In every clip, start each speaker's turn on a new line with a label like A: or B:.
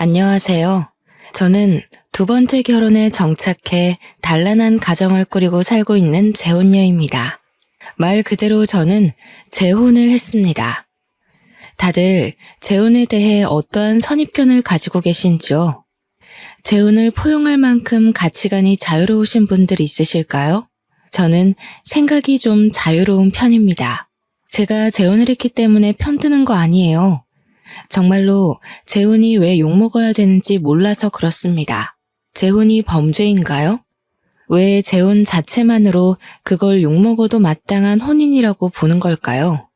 A: 안녕하세요. 저는 두 번째 결혼에 정착해 단란한 가정을 꾸리고 살고 있는 재혼녀입니다. 말 그대로 저는 재혼을 했습니다. 다들 재혼에 대해 어떠한 선입견을 가지고 계신지요? 재혼을 포용할 만큼 가치관이 자유로우신 분들 있으실까요? 저는 생각이 좀 자유로운 편입니다. 제가 재혼을 했기 때문에 편드는 거 아니에요. 정말로 재혼이 왜 욕먹어야 되는지 몰라서 그렇습니다. 재혼이 범죄인가요? 왜 재혼 자체만으로 그걸 욕먹어도 마땅한 혼인이라고 보는 걸까요?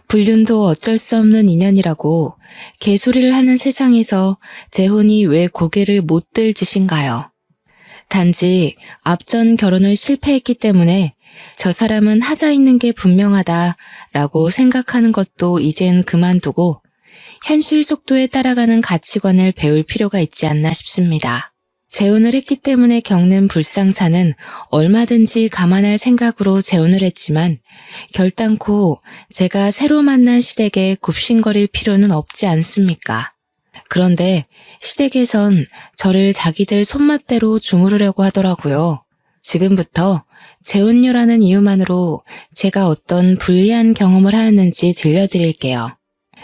A: 불륜도 어쩔 수 없는 인연이라고 개소리를 하는 세상에서 재혼이 왜 고개를 못 들 짓인가요? 단지 앞전 결혼을 실패했기 때문에 저 사람은 하자 있는 게 분명하다라고 생각하는 것도 이젠 그만두고 현실 속도에 따라가는 가치관을 배울 필요가 있지 않나 싶습니다. 재혼을 했기 때문에 겪는 불상사는 얼마든지 감안할 생각으로 재혼을 했지만 결단코 제가 새로 만난 시댁에 굽신거릴 필요는 없지 않습니까? 그런데 시댁에선 저를 자기들 손맛대로 주무르려고 하더라고요. 지금부터 재혼녀라는 이유만으로 제가 어떤 불리한 경험을 하였는지 들려드릴게요.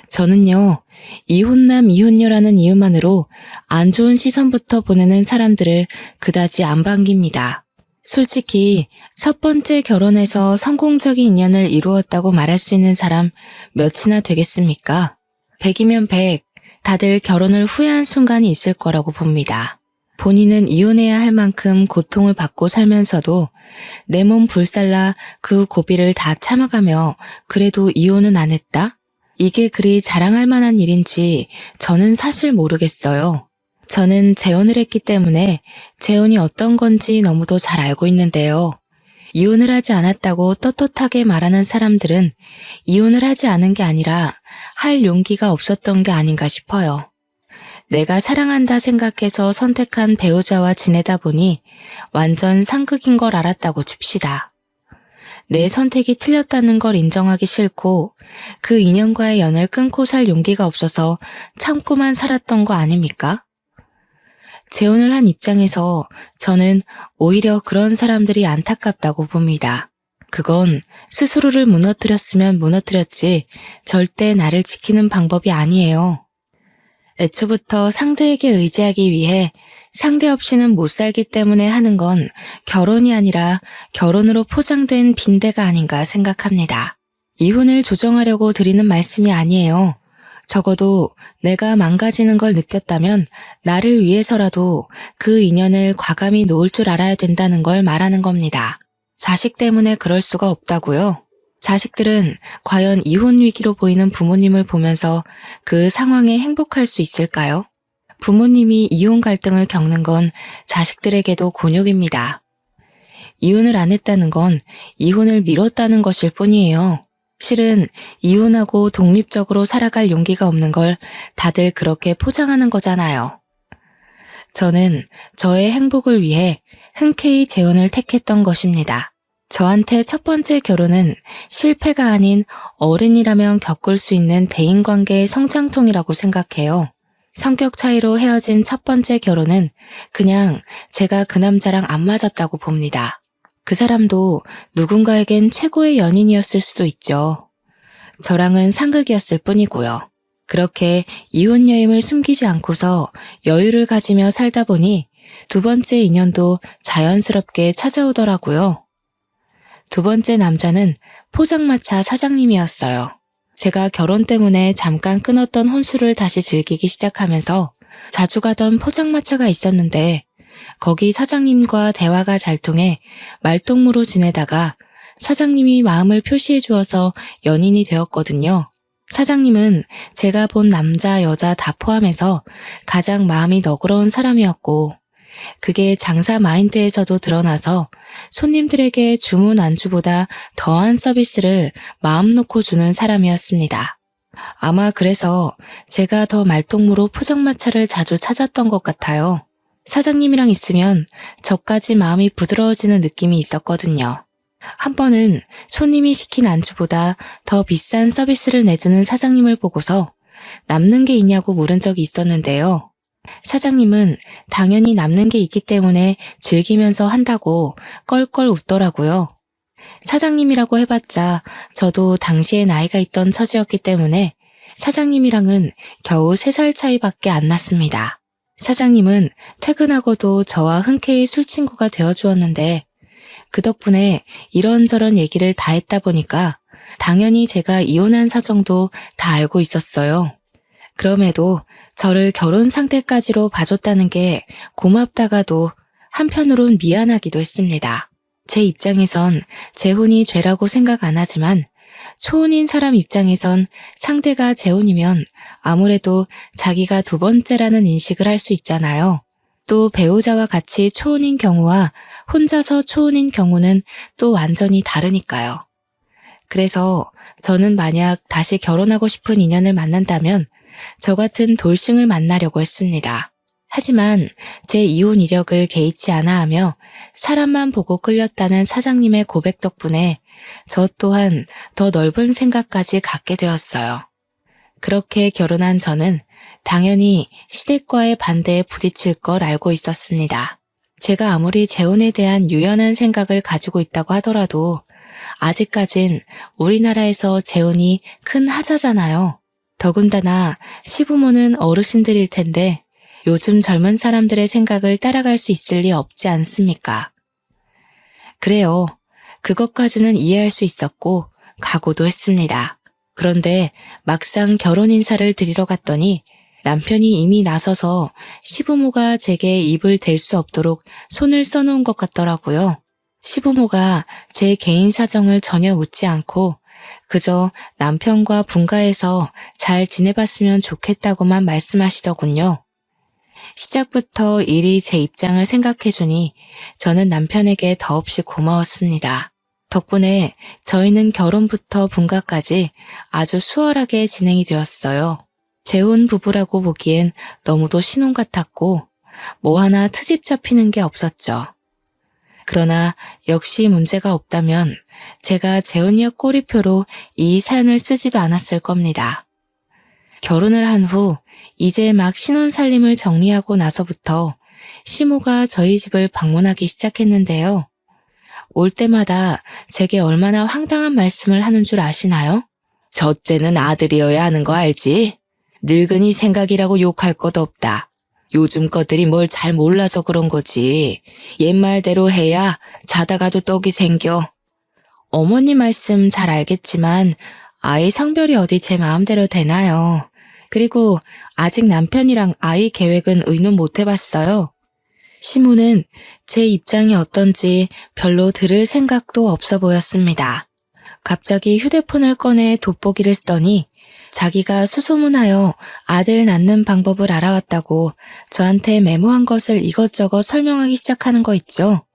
A: 저는요, 이혼남 이혼녀라는 이유만으로 안 좋은 시선부터 보내는 사람들을 그다지 안 반깁니다. 솔직히 첫 번째 결혼에서 성공적인 인연을 이루었다고 말할 수 있는 사람 몇이나 되겠습니까? 100이면 100, 다들 결혼을 후회한 순간이 있을 거라고 봅니다. 본인은 이혼해야 할 만큼 고통을 받고 살면서도 내 몸 불살라 그 고비를 다 참아가며 그래도 이혼은 안 했다? 이게 그리 자랑할 만한 일인지 저는 사실 모르겠어요. 저는 재혼을 했기 때문에 재혼이 어떤 건지 너무도 잘 알고 있는데요. 이혼을 하지 않았다고 떳떳하게 말하는 사람들은 이혼을 하지 않은 게 아니라 할 용기가 없었던 게 아닌가 싶어요. 내가 사랑한다 생각해서 선택한 배우자와 지내다 보니 완전 상극인 걸 알았다고 칩시다. 내 선택이 틀렸다는 걸 인정하기 싫고 그 인연과의 연을 끊고 살 용기가 없어서 참고만 살았던 거 아닙니까? 재혼을 한 입장에서 저는 오히려 그런 사람들이 안타깝다고 봅니다. 그건 스스로를 무너뜨렸으면 무너뜨렸지 절대 나를 지키는 방법이 아니에요. 애초부터 상대에게 의지하기 위해 상대 없이는 못 살기 때문에 하는 건 결혼이 아니라 결혼으로 포장된 빈대가 아닌가 생각합니다. 이혼을 조정하려고 드리는 말씀이 아니에요. 적어도 내가 망가지는 걸 느꼈다면 나를 위해서라도 그 인연을 과감히 놓을 줄 알아야 된다는 걸 말하는 겁니다. 자식 때문에 그럴 수가 없다고요? 자식들은 과연 이혼 위기로 보이는 부모님을 보면서 그 상황에 행복할 수 있을까요? 부모님이 이혼 갈등을 겪는 건 자식들에게도 곤욕입니다. 이혼을 안 했다는 건 이혼을 미뤘다는 것일 뿐이에요. 실은 이혼하고 독립적으로 살아갈 용기가 없는 걸 다들 그렇게 포장하는 거잖아요. 저는 저의 행복을 위해 흔쾌히 재혼을 택했던 것입니다. 저한테 첫 번째 결혼은 실패가 아닌 어른이라면 겪을 수 있는 대인관계의 성장통이라고 생각해요. 성격 차이로 헤어진 첫 번째 결혼은 그냥 제가 그 남자랑 안 맞았다고 봅니다. 그 사람도 누군가에겐 최고의 연인이었을 수도 있죠. 저랑은 상극이었을 뿐이고요. 그렇게 이혼 여임을 숨기지 않고서 여유를 가지며 살다 보니 두 번째 인연도 자연스럽게 찾아오더라고요. 두 번째 남자는 포장마차 사장님이었어요. 제가 결혼 때문에 잠깐 끊었던 혼수를 다시 즐기기 시작하면서 자주 가던 포장마차가 있었는데 거기 사장님과 대화가 잘 통해 말동무로 지내다가 사장님이 마음을 표시해 주어서 연인이 되었거든요. 사장님은 제가 본 남자, 여자 다 포함해서 가장 마음이 너그러운 사람이었고 그게 장사 마인드에서도 드러나서 손님들에게 주문 안주보다 더한 서비스를 마음 놓고 주는 사람이었습니다. 아마 그래서 제가 더 말동무로 포장마차를 자주 찾았던 것 같아요. 사장님이랑 있으면 저까지 마음이 부드러워지는 느낌이 있었거든요. 한 번은 손님이 시킨 안주보다 더 비싼 서비스를 내주는 사장님을 보고서 남는 게 있냐고 물은 적이 있었는데요. 사장님은 당연히 남는 게 있기 때문에 즐기면서 한다고 껄껄 웃더라고요. 사장님이라고 해봤자 저도 당시에 나이가 있던 처지였기 때문에 사장님이랑은 겨우 3살 차이밖에 안 났습니다. 사장님은 퇴근하고도 저와 흔쾌히 술친구가 되어주었는데 그 덕분에 이런저런 얘기를 다 했다 보니까 당연히 제가 이혼한 사정도 다 알고 있었어요. 그럼에도 저를 결혼 상태까지로 봐줬다는 게 고맙다가도 한편으론 미안하기도 했습니다. 제 입장에선 재혼이 죄라고 생각 안 하지만 초혼인 사람 입장에선 상대가 재혼이면 아무래도 자기가 두 번째라는 인식을 할 수 있잖아요. 또 배우자와 같이 초혼인 경우와 혼자서 초혼인 경우는 또 완전히 다르니까요. 그래서 저는 만약 다시 결혼하고 싶은 인연을 만난다면 저 같은 돌싱을 만나려고 했습니다. 하지만 제 이혼 이력을 개의치 않아 하며 사람만 보고 끌렸다는 사장님의 고백 덕분에 저 또한 더 넓은 생각까지 갖게 되었어요. 그렇게 결혼한 저는 당연히 시댁과의 반대에 부딪힐 걸 알고 있었습니다. 제가 아무리 재혼에 대한 유연한 생각을 가지고 있다고 하더라도 아직까진 우리나라에서 재혼이 큰 하자잖아요. 더군다나 시부모는 어르신들일 텐데 요즘 젊은 사람들의 생각을 따라갈 수 있을 리 없지 않습니까? 그래요. 그것까지는 이해할 수 있었고 각오도 했습니다. 그런데 막상 결혼 인사를 드리러 갔더니 남편이 이미 나서서 시부모가 제게 입을 댈 수 없도록 손을 써놓은 것 같더라고요. 시부모가 제 개인 사정을 전혀 묻지 않고 그저 남편과 분가해서 잘 지내봤으면 좋겠다고만 말씀하시더군요. 시작부터 일이 제 입장을 생각해주니 저는 남편에게 더없이 고마웠습니다. 덕분에 저희는 결혼부터 분가까지 아주 수월하게 진행이 되었어요. 재혼 부부라고 보기엔 너무도 신혼 같았고 뭐 하나 트집 잡히는 게 없었죠. 그러나 역시 문제가 없다면 제가 재혼이역 꼬리표로 이 사연을 쓰지도 않았을 겁니다. 결혼을 한 후 이제 막 신혼 살림을 정리하고 나서부터 시모가 저희 집을 방문하기 시작했는데요. 올 때마다 제게 얼마나 황당한 말씀을 하는 줄 아시나요? 첫째는 아들이어야 하는 거 알지? 늙은이 생각이라고 욕할 것 없다. 요즘 것들이 뭘 잘 몰라서 그런 거지. 옛말대로 해야 자다가도 떡이 생겨. 어머니 말씀 잘 알겠지만 아이 성별이 어디 제 마음대로 되나요? 그리고 아직 남편이랑 아이 계획은 의논 못 해봤어요. 시모는 제 입장이 어떤지 별로 들을 생각도 없어 보였습니다. 갑자기 휴대폰을 꺼내 돋보기를 쓰더니 자기가 수소문하여 아들 낳는 방법을 알아왔다고 저한테 메모한 것을 이것저것 설명하기 시작하는 거 있죠.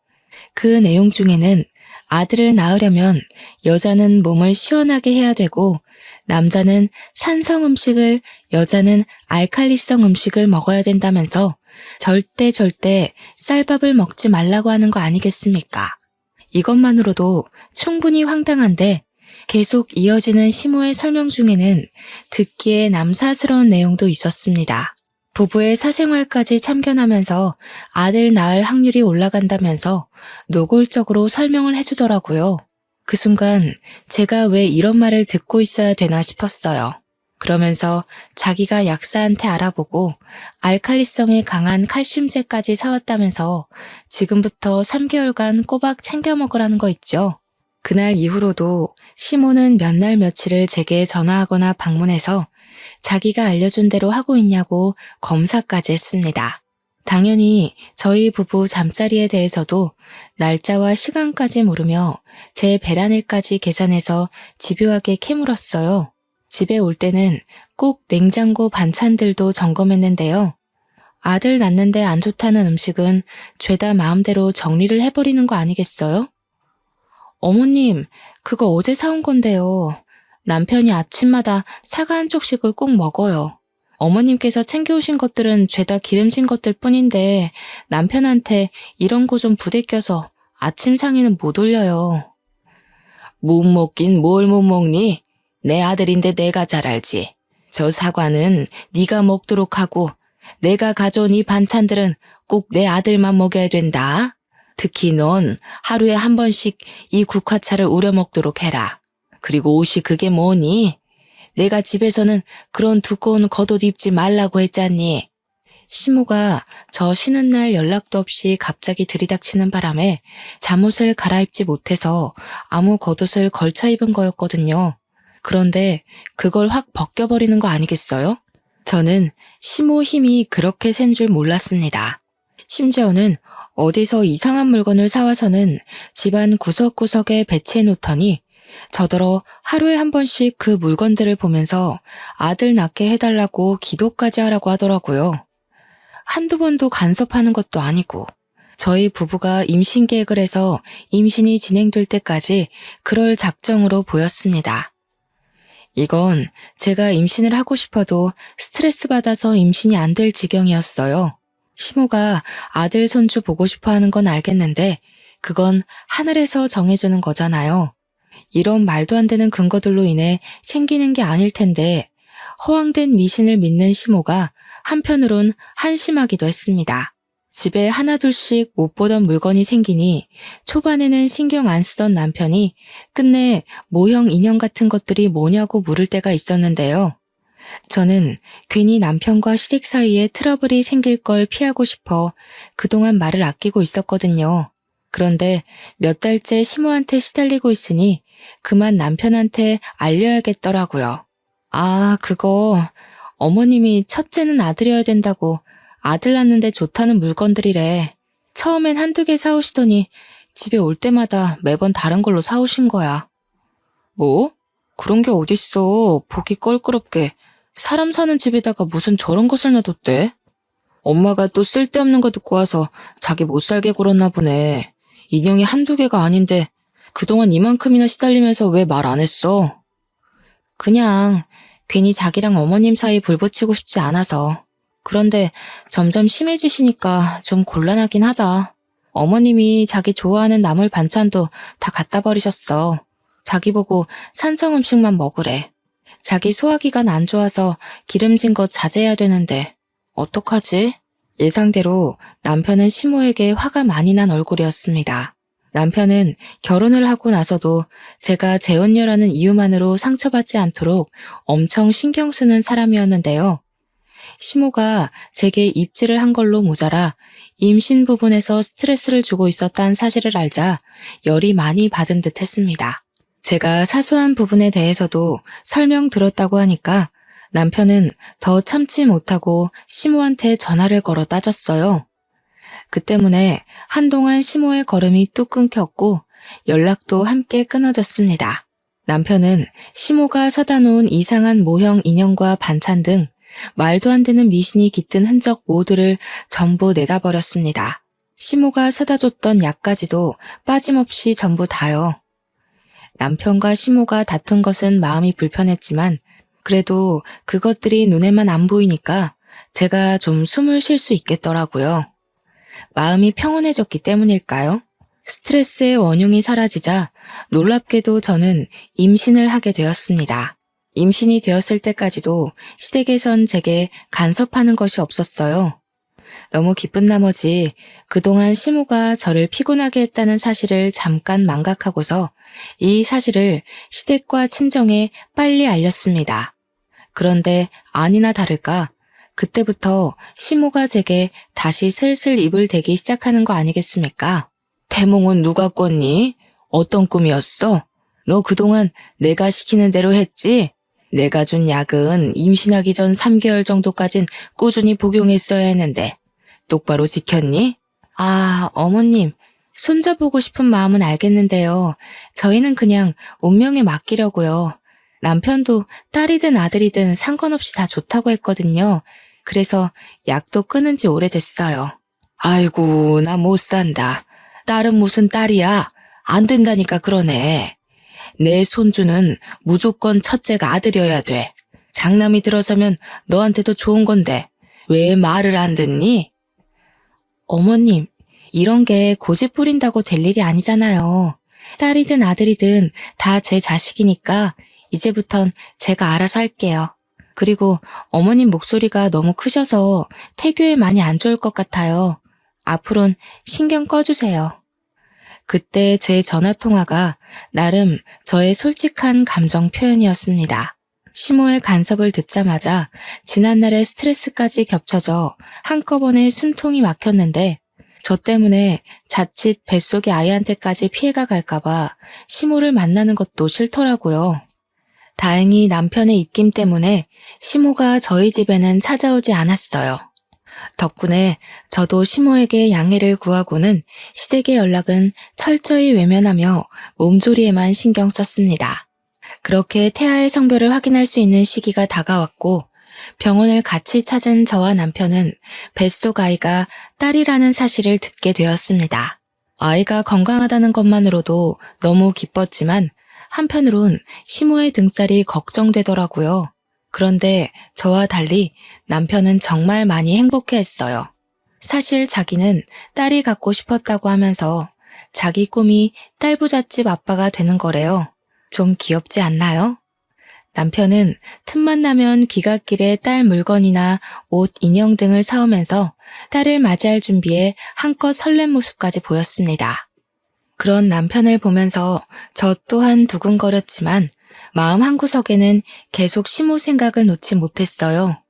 A: 그 내용 중에는 아들을 낳으려면 여자는 몸을 시원하게 해야 되고 남자는 산성 음식을, 여자는 알칼리성 음식을 먹어야 된다면서 절대 쌀밥을 먹지 말라고 하는 거 아니겠습니까? 이것만으로도 충분히 황당한데 계속 이어지는 시모의 설명 중에는 듣기에 남사스러운 내용도 있었습니다. 부부의 사생활까지 참견하면서 아들 낳을 확률이 올라간다면서 노골적으로 설명을 해주더라고요. 그 순간 제가 왜 이런 말을 듣고 있어야 되나 싶었어요. 그러면서 자기가 약사한테 알아보고 알칼리성에 강한 칼슘제까지 사왔다면서 지금부터 3개월간 꼬박 챙겨 먹으라는 거 있죠. 그날 이후로도 시모는 몇 날 며칠을 제게 전화하거나 방문해서 자기가 알려준 대로 하고 있냐고 검사까지 했습니다. 당연히 저희 부부 잠자리에 대해서도 날짜와 시간까지 물으며 제 배란일까지 계산해서 집요하게 캐물었어요. 집에 올 때는 꼭 냉장고 반찬들도 점검했는데요. 아들 낳는데 안 좋다는 음식은 죄다 마음대로 정리를 해버리는 거 아니겠어요? 어머님, 그거 어제 사온 건데요. 남편이 아침마다 사과 한 쪽씩을 꼭 먹어요. 어머님께서 챙겨오신 것들은 죄다 기름진 것들 뿐인데 남편한테 이런 거 좀 부대껴서 아침 상에는 못 올려요. 못 먹긴 뭘 못 먹니? 내 아들인데 내가 잘 알지. 저 사과는 네가 먹도록 하고 내가 가져온 이 반찬들은 꼭 내 아들만 먹여야 된다. 특히 넌 하루에 한 번씩 이 국화차를 우려 먹도록 해라. 그리고 옷이 그게 뭐니? 내가 집에서는 그런 두꺼운 겉옷 입지 말라고 했잖니. 시모가 저 쉬는 날 연락도 없이 갑자기 들이닥치는 바람에 잠옷을 갈아입지 못해서 아무 겉옷을 걸쳐 입은 거였거든요. 그런데 그걸 확 벗겨버리는 거 아니겠어요? 저는 시모 힘이 그렇게 센 줄 몰랐습니다. 심지어는 어디서 이상한 물건을 사와서는 집안 구석구석에 배치해 놓더니 저더러 하루에 한 번씩 그 물건들을 보면서 아들 낳게 해달라고 기도까지 하라고 하더라고요. 한두 번도 간섭하는 것도 아니고 저희 부부가 임신 계획을 해서 임신이 진행될 때까지 그럴 작정으로 보였습니다. 이건 제가 임신을 하고 싶어도 스트레스 받아서 임신이 안 될 지경이었어요. 시모가 아들 손주 보고 싶어 하는 건 알겠는데 그건 하늘에서 정해주는 거잖아요. 이런 말도 안 되는 근거들로 인해 생기는 게 아닐 텐데 허황된 미신을 믿는 시모가 한편으론 한심하기도 했습니다. 집에 하나둘씩 못 보던 물건이 생기니 초반에는 신경 안 쓰던 남편이 끝내 모형 인형 같은 것들이 뭐냐고 물을 때가 있었는데요. 저는 괜히 남편과 시댁 사이에 트러블이 생길 걸 피하고 싶어 그동안 말을 아끼고 있었거든요. 그런데 몇 달째 시모한테 시달리고 있으니 그만 남편한테 알려야겠더라고요. 아, 그거 어머님이 첫째는 아들이어야 된다고 아들 낳는데 좋다는 물건들이래. 처음엔 한두 개 사오시더니 집에 올 때마다 매번 다른 걸로 사오신 거야. 뭐? 그런 게 어딨어. 보기 껄끄럽게. 사람 사는 집에다가 무슨 저런 것을 놔뒀대? 엄마가 또 쓸데없는 거 듣고 와서 자기 못 살게 굴었나 보네. 인형이 한두 개가 아닌데 그동안 이만큼이나 시달리면서 왜 말 안 했어? 그냥 괜히 자기랑 어머님 사이 불 붙이고 싶지 않아서. 그런데 점점 심해지시니까 좀 곤란하긴 하다. 어머님이 자기 좋아하는 나물 반찬도 다 갖다 버리셨어. 자기 보고 산성 음식만 먹으래. 자기 소화기관 안 좋아서 기름진 거 자제해야 되는데 어떡하지? 예상대로 남편은 시모에게 화가 많이 난 얼굴이었습니다. 남편은 결혼을 하고 나서도 제가 재혼녀라는 이유만으로 상처받지 않도록 엄청 신경 쓰는 사람이었는데요. 시모가 제게 입질을 한 걸로 모자라 임신 부분에서 스트레스를 주고 있었다는 사실을 알자 열이 많이 받은 듯 했습니다. 제가 사소한 부분에 대해서도 설명 들었다고 하니까 남편은 더 참지 못하고 시모한테 전화를 걸어 따졌어요. 그 때문에 한동안 시모의 걸음이 뚝 끊겼고 연락도 함께 끊어졌습니다. 남편은 시모가 사다 놓은 이상한 모형 인형과 반찬 등 말도 안 되는 미신이 깃든 흔적 모두를 전부 내다버렸습니다. 시모가 사다 줬던 약까지도 빠짐없이 전부 다요. 남편과 시모가 다툰 것은 마음이 불편했지만 그래도 그것들이 눈에만 안 보이니까 제가 좀 숨을 쉴 수 있겠더라고요. 마음이 평온해졌기 때문일까요? 스트레스의 원흉이 사라지자 놀랍게도 저는 임신을 하게 되었습니다. 임신이 되었을 때까지도 시댁에선 제게 간섭하는 것이 없었어요. 너무 기쁜 나머지 그동안 시모가 저를 피곤하게 했다는 사실을 잠깐 망각하고서 이 사실을 시댁과 친정에 빨리 알렸습니다. 그런데 아니나 다를까 그때부터 시모가 제게 다시 슬슬 입을 대기 시작하는 거 아니겠습니까? 태몽은 누가 꿨니? 어떤 꿈이었어? 너 그동안 내가 시키는 대로 했지? 내가 준 약은 임신하기 전 3개월 정도까진 꾸준히 복용했어야 했는데 똑바로 지켰니? 아, 어머님, 손자 보고 싶은 마음은 알겠는데요. 저희는 그냥 운명에 맡기려고요. 남편도 딸이든 아들이든 상관없이 다 좋다고 했거든요. 그래서 약도 끊은 지 오래됐어요. 아이고, 나 못 산다. 딸은 무슨 딸이야? 안 된다니까 그러네. 내 손주는 무조건 첫째가 아들이어야 돼. 장남이 들어서면 너한테도 좋은 건데 왜 말을 안 듣니? 어머님, 이런 게 고집 부린다고 될 일이 아니잖아요. 딸이든 아들이든 다 제 자식이니까 이제부턴 제가 알아서 할게요. 그리고 어머님 목소리가 너무 크셔서 태교에 많이 안 좋을 것 같아요. 앞으론 신경 꺼주세요. 그때 제 전화 통화가 나름 저의 솔직한 감정 표현이었습니다. 시모의 간섭을 듣자마자 지난날의 스트레스까지 겹쳐져 한꺼번에 숨통이 막혔는데 저 때문에 자칫 뱃속의 아이한테까지 피해가 갈까봐 시모를 만나는 것도 싫더라고요. 다행히 남편의 입김 때문에 시모가 저희 집에는 찾아오지 않았어요. 덕분에 저도 시모에게 양해를 구하고는 시댁의 연락은 철저히 외면하며 몸조리에만 신경 썼습니다. 그렇게 태아의 성별을 확인할 수 있는 시기가 다가왔고 병원을 같이 찾은 저와 남편은 뱃속 아이가 딸이라는 사실을 듣게 되었습니다. 아이가 건강하다는 것만으로도 너무 기뻤지만 한편으론 시모의 등살이 걱정되더라고요. 그런데 저와 달리 남편은 정말 많이 행복해했어요. 사실 자기는 딸이 갖고 싶었다고 하면서 자기 꿈이 딸부잣집 아빠가 되는 거래요. 좀 귀엽지 않나요? 남편은 틈만 나면 귀갓길에 딸 물건이나 옷, 인형 등을 사오면서 딸을 맞이할 준비에 한껏 설렘 모습까지 보였습니다. 그런 남편을 보면서 저 또한 두근거렸지만 마음 한구석에는 계속 시모 생각을 놓지 못했어요.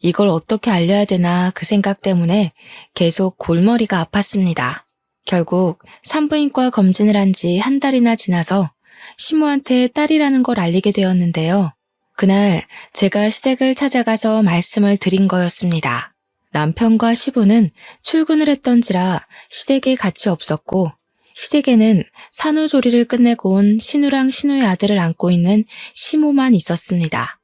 A: 이걸 어떻게 알려야 되나 그 생각 때문에 계속 골머리가 아팠습니다. 결국 산부인과 검진을 한 지 한 달이나 지나서 시모한테 딸이라는 걸 알리게 되었는데요. 그날 제가 시댁을 찾아가서 말씀을 드린 거였습니다. 남편과 시부는 출근을 했던지라 시댁에 같이 없었고 시댁에는 산후조리를 끝내고 온 신우랑 신우의 아들을 안고 있는 시모만 있었습니다.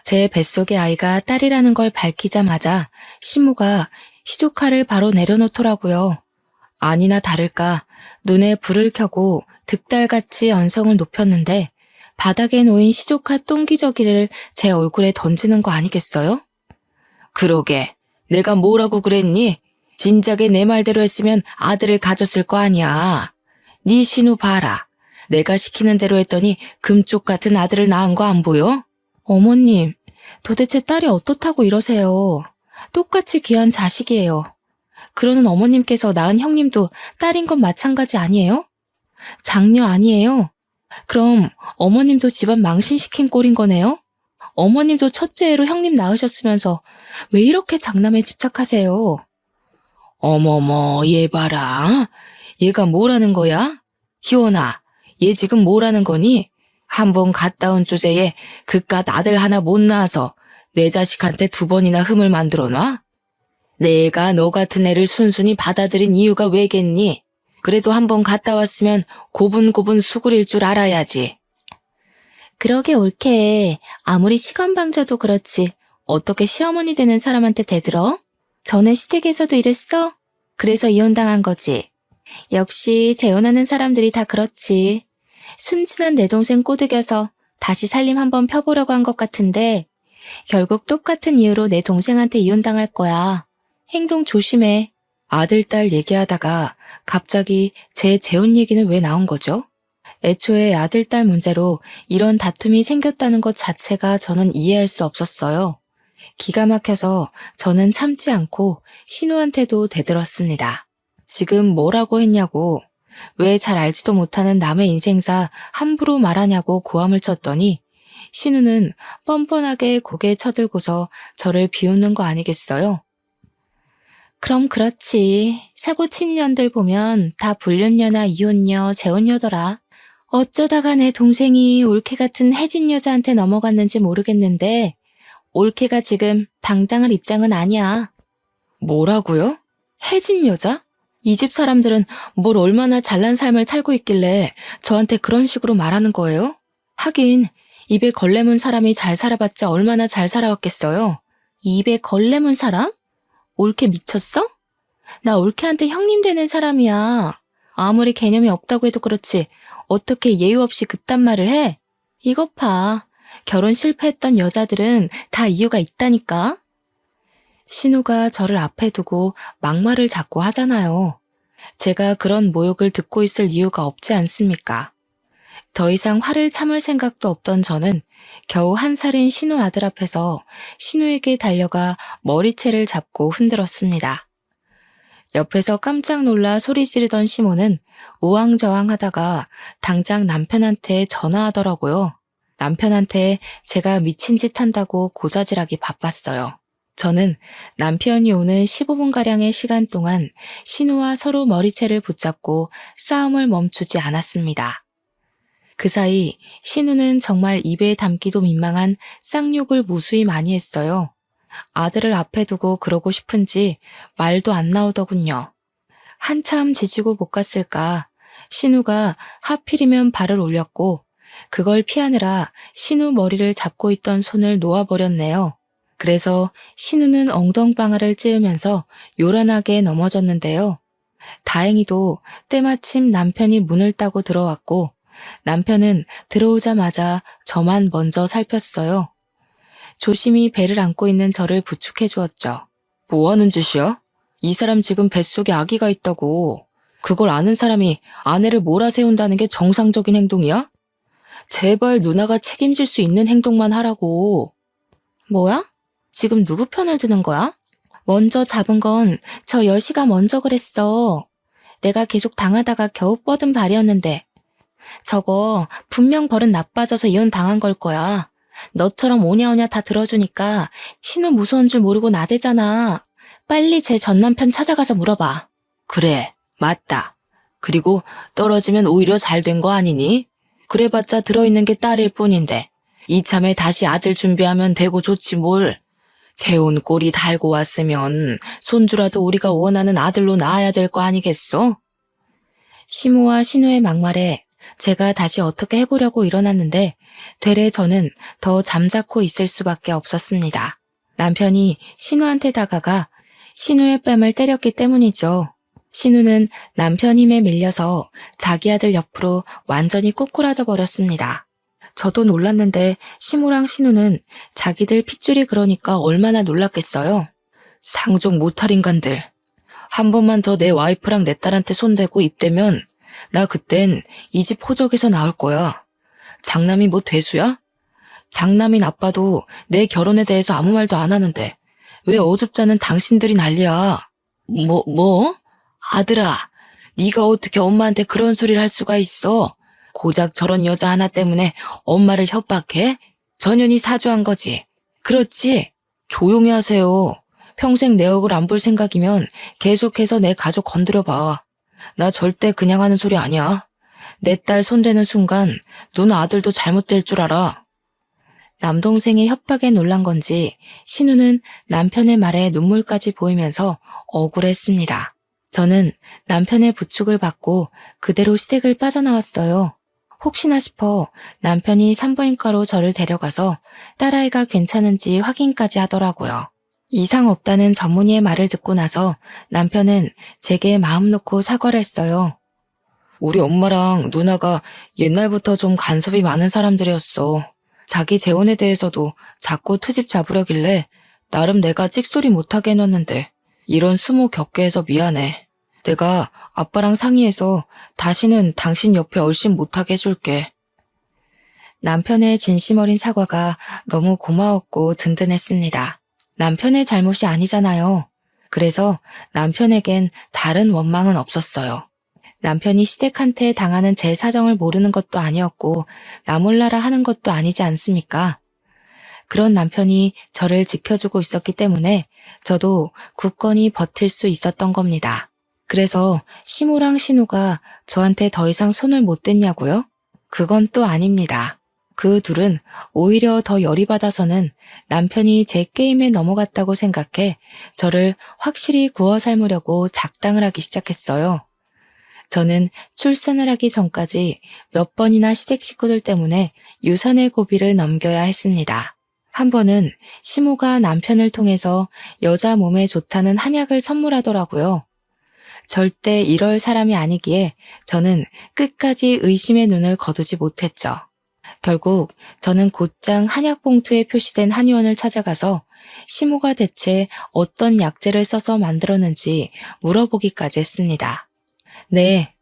A: 제 뱃속의 아이가 딸이라는 걸 밝히자마자 시모가 시조카를 바로 내려놓더라고요. 아니나 다를까 눈에 불을 켜고 득달같이 언성을 높였는데 바닥에 놓인 시조카 똥기저귀를 제 얼굴에 던지는 거 아니겠어요? 그러게, 내가 뭐라고 그랬니? 진작에 내 말대로 했으면 아들을 가졌을 거 아니야. 네 신우 봐라. 내가 시키는 대로 했더니 금쪽 같은 아들을 낳은 거 안 보여? 어머님, 도대체 딸이 어떻다고 이러세요? 똑같이 귀한 자식이에요. 그러는 어머님께서 낳은 형님도 딸인 건 마찬가지 아니에요? 장녀 아니에요? 그럼 어머님도 집안 망신시킨 꼴인 거네요? 어머님도 첫째 애로 형님 낳으셨으면서 왜 이렇게 장남에 집착하세요? 어머머, 얘 봐라. 얘가 뭐라는 거야? 희원아, 얘 지금 뭐라는 거니? 한번 갔다 온 주제에 그깟 아들 하나 못 낳아서 내 자식한테 2번이나 흠을 만들어 놔? 내가 너 같은 애를 순순히 받아들인 이유가 왜겠니? 그래도 한번 갔다 왔으면 고분고분 수그릴 줄 알아야지. 그러게 옳게. 아무리 시건방져도 그렇지. 어떻게 시어머니 되는 사람한테 대들어? 전에 시댁에서도 이랬어? 그래서 이혼당한 거지. 역시 재혼하는 사람들이 다 그렇지. 순진한 내 동생 꼬드겨서 다시 살림 한번 펴보려고 한 것 같은데 결국 똑같은 이유로 내 동생한테 이혼당할 거야. 행동 조심해. 아들, 딸 얘기하다가 갑자기 제 재혼 얘기는 왜 나온 거죠? 애초에 아들, 딸 문제로 이런 다툼이 생겼다는 것 자체가 저는 이해할 수 없었어요. 기가 막혀서 저는 참지 않고 신우한테도 대들었습니다. 지금 뭐라고 했냐고, 왜 잘 알지도 못하는 남의 인생사 함부로 말하냐고 고함을 쳤더니 신우는 뻔뻔하게 고개 쳐들고서 저를 비웃는 거 아니겠어요? 그럼 그렇지. 사고 친 인연들 보면 다 불륜녀나 이혼녀, 재혼녀더라. 어쩌다가 내 동생이 올케 같은 혜진 여자한테 넘어갔는지 모르겠는데 올케가 지금 당당할 입장은 아니야. 뭐라고요? 혜진 여자? 이 집 사람들은 뭘 얼마나 잘난 삶을 살고 있길래 저한테 그런 식으로 말하는 거예요? 하긴 입에 걸레 문 사람이 잘 살아봤자 얼마나 잘 살아왔겠어요. 입에 걸레 문 사람? 올케 미쳤어? 나 올케한테 형님 되는 사람이야. 아무리 개념이 없다고 해도 그렇지 어떻게 예의 없이 그딴 말을 해? 이것 봐. 결혼 실패했던 여자들은 다 이유가 있다니까. 신우가 저를 앞에 두고 막말을 자꾸 하잖아요. 제가 그런 모욕을 듣고 있을 이유가 없지 않습니까? 더 이상 화를 참을 생각도 없던 저는 겨우 1살인 신우 아들 앞에서 신우에게 달려가 머리채를 잡고 흔들었습니다. 옆에서 깜짝 놀라 소리 지르던 시모는 우왕좌왕하다가 당장 남편한테 전화하더라고요. 남편한테 제가 미친 짓 한다고 고자질하기 바빴어요. 저는 남편이 오는 15분가량의 시간 동안 신우와 서로 머리채를 붙잡고 싸움을 멈추지 않았습니다. 그 사이 신우는 정말 입에 담기도 민망한 쌍욕을 무수히 많이 했어요. 아들을 앞에 두고 그러고 싶은지 말도 안 나오더군요. 한참 지지고 못 갔을까 신우가 하필이면 발을 올렸고 그걸 피하느라 신우 머리를 잡고 있던 손을 놓아버렸네요. 그래서 신우는 엉덩방아를 찌으면서 요란하게 넘어졌는데요. 다행히도 때마침 남편이 문을 따고 들어왔고 남편은 들어오자마자 저만 먼저 살폈어요. 조심히 배를 안고 있는 저를 부축해 주었죠. 뭐 하는 짓이야? 이 사람 지금 뱃속에 아기가 있다고. 그걸 아는 사람이 아내를 몰아세운다는 게 정상적인 행동이야? 제발 누나가 책임질 수 있는 행동만 하라고. 뭐야? 지금 누구 편을 드는 거야? 먼저 잡은 건 저 여시가 먼저 그랬어. 내가 계속 당하다가 겨우 뻗은 발이었는데. 저거 분명 버릇 나빠져서 이혼 당한 걸 거야. 너처럼 오냐오냐 다 들어주니까 신우 무서운 줄 모르고 나대잖아. 빨리 제 전남편 찾아가서 물어봐. 그래, 맞다. 그리고 떨어지면 오히려 잘 된 거 아니니? 그래봤자 들어있는 게 딸일 뿐인데 이참에 다시 아들 준비하면 되고 좋지 뭘. 재혼 꼴이 달고 왔으면 손주라도 우리가 원하는 아들로 낳아야 될 거 아니겠어? 시모와 신우의 막말에 제가 다시 어떻게 해보려고 일어났는데 되레 저는 더 잠자코 있을 수밖에 없었습니다. 남편이 신우한테 다가가 신우의 뺨을 때렸기 때문이죠. 신우는 남편 힘에 밀려서 자기 아들 옆으로 완전히 꼬꾸라져 버렸습니다. 저도 놀랐는데 시모랑 신우는 자기들 핏줄이 그러니까 얼마나 놀랐겠어요. 상종 못할 인간들. 한 번만 더 내 와이프랑 내 딸한테 손대고 입대면 나 그땐 이 집 호적에서 나올 거야. 장남이 뭐 대수야? 장남인 아빠도 내 결혼에 대해서 아무 말도 안 하는데 왜 어줍잖은 당신들이 난리야. 뭐? 아들아, 네가 어떻게 엄마한테 그런 소리를 할 수가 있어? 고작 저런 여자 하나 때문에 엄마를 협박해? 전현이 사주한 거지. 그렇지? 조용히 하세요. 평생 내 얼굴 안 볼 생각이면 계속해서 내 가족 건드려봐. 나 절대 그냥 하는 소리 아니야. 내 딸 손대는 순간 누나 아들도 잘못될 줄 알아. 남동생의 협박에 놀란 건지 신우는 남편의 말에 눈물까지 보이면서 억울했습니다. 저는 남편의 부축을 받고 그대로 시댁을 빠져나왔어요. 혹시나 싶어 남편이 산부인과로 저를 데려가서 딸아이가 괜찮은지 확인까지 하더라고요. 이상 없다는 전문의의 말을 듣고 나서 남편은 제게 마음 놓고 사과를 했어요. 우리 엄마랑 누나가 옛날부터 좀 간섭이 많은 사람들이었어. 자기 재혼에 대해서도 자꾸 트집 잡으려길래 나름 내가 찍소리 못하게 해놨는데 이런 수모 겪게 해서 미안해. 내가 아빠랑 상의해서 다시는 당신 옆에 얼씬 못하게 해줄게. 남편의 진심 어린 사과가 너무 고마웠고 든든했습니다. 남편의 잘못이 아니잖아요. 그래서 남편에겐 다른 원망은 없었어요. 남편이 시댁한테 당하는 제 사정을 모르는 것도 아니었고 나 몰라라 하는 것도 아니지 않습니까? 그런 남편이 저를 지켜주고 있었기 때문에 저도 굳건히 버틸 수 있었던 겁니다. 그래서 시모랑 신우가 저한테 더 이상 손을 못 댔냐고요? 그건 또 아닙니다. 그 둘은 오히려 더 열이 받아서는 남편이 제 게임에 넘어갔다고 생각해 저를 확실히 구워 삶으려고 작당을 하기 시작했어요. 저는 출산을 하기 전까지 몇 번이나 시댁 식구들 때문에 유산의 고비를 넘겨야 했습니다. 한 번은 시모가 남편을 통해서 여자 몸에 좋다는 한약을 선물하더라고요. 절대 이럴 사람이 아니기에 저는 끝까지 의심의 눈을 거두지 못했죠. 결국 저는 곧장 한약 봉투에 표시된 한의원을 찾아가서 시모가 대체 어떤 약재를 써서 만들었는지 물어보기까지 했습니다. 네,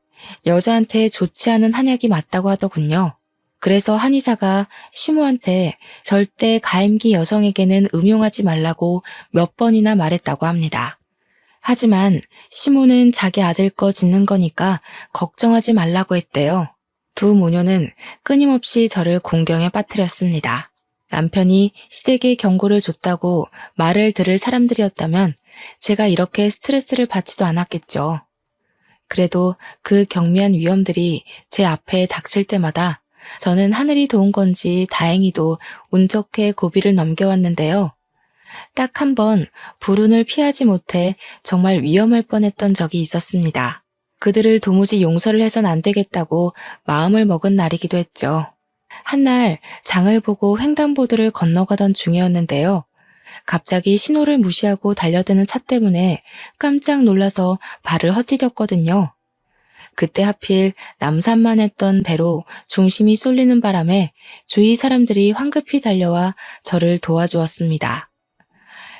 A: 여자한테 좋지 않은 한약이 맞다고 하더군요. 그래서 한의사가 시모한테 절대 가임기 여성에게는 음용하지 말라고 몇 번이나 말했다고 합니다. 하지만 시모는 자기 아들 거 짓는 거니까 걱정하지 말라고 했대요. 두 모녀는 끊임없이 저를 공경에 빠뜨렸습니다. 남편이 시댁에 경고를 줬다고 말을 들을 사람들이었다면 제가 이렇게 스트레스를 받지도 않았겠죠. 그래도 그 경미한 위험들이 제 앞에 닥칠 때마다 저는 하늘이 도운 건지 다행히도 운 좋게 고비를 넘겨왔는데요. 딱 한 번 불운을 피하지 못해 정말 위험할 뻔했던 적이 있었습니다. 그들을 도무지 용서를 해선 안 되겠다고 마음을 먹은 날이기도 했죠. 한날 장을 보고 횡단보도를 건너가던 중이었는데요. 갑자기 신호를 무시하고 달려드는 차 때문에 깜짝 놀라서 발을 헛디뎠거든요. 그때 하필 남산만했던 배로 중심이 쏠리는 바람에 주위 사람들이 황급히 달려와 저를 도와주었습니다.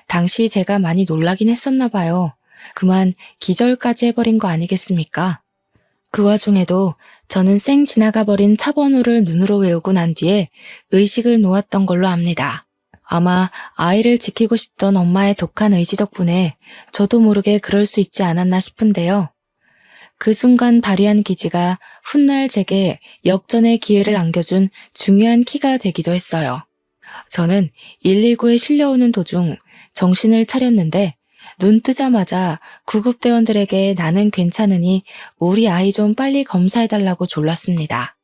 A: 당시 제가 많이 놀라긴 했었나 봐요. 그만 기절까지 해버린 거 아니겠습니까? 그 와중에도 저는 쌩 지나가 버린 차 번호를 눈으로 외우고 난 뒤에 의식을 놓았던 걸로 압니다. 아마 아이를 지키고 싶던 엄마의 독한 의지 덕분에 저도 모르게 그럴 수 있지 않았나 싶은데요. 그 순간 발휘한 기지가 훗날 제게 역전의 기회를 안겨준 중요한 키가 되기도 했어요. 저는 119에 실려오는 도중 정신을 차렸는데 눈 뜨자마자 구급대원들에게 나는 괜찮으니 우리 아이 좀 빨리 검사해달라고 졸랐습니다.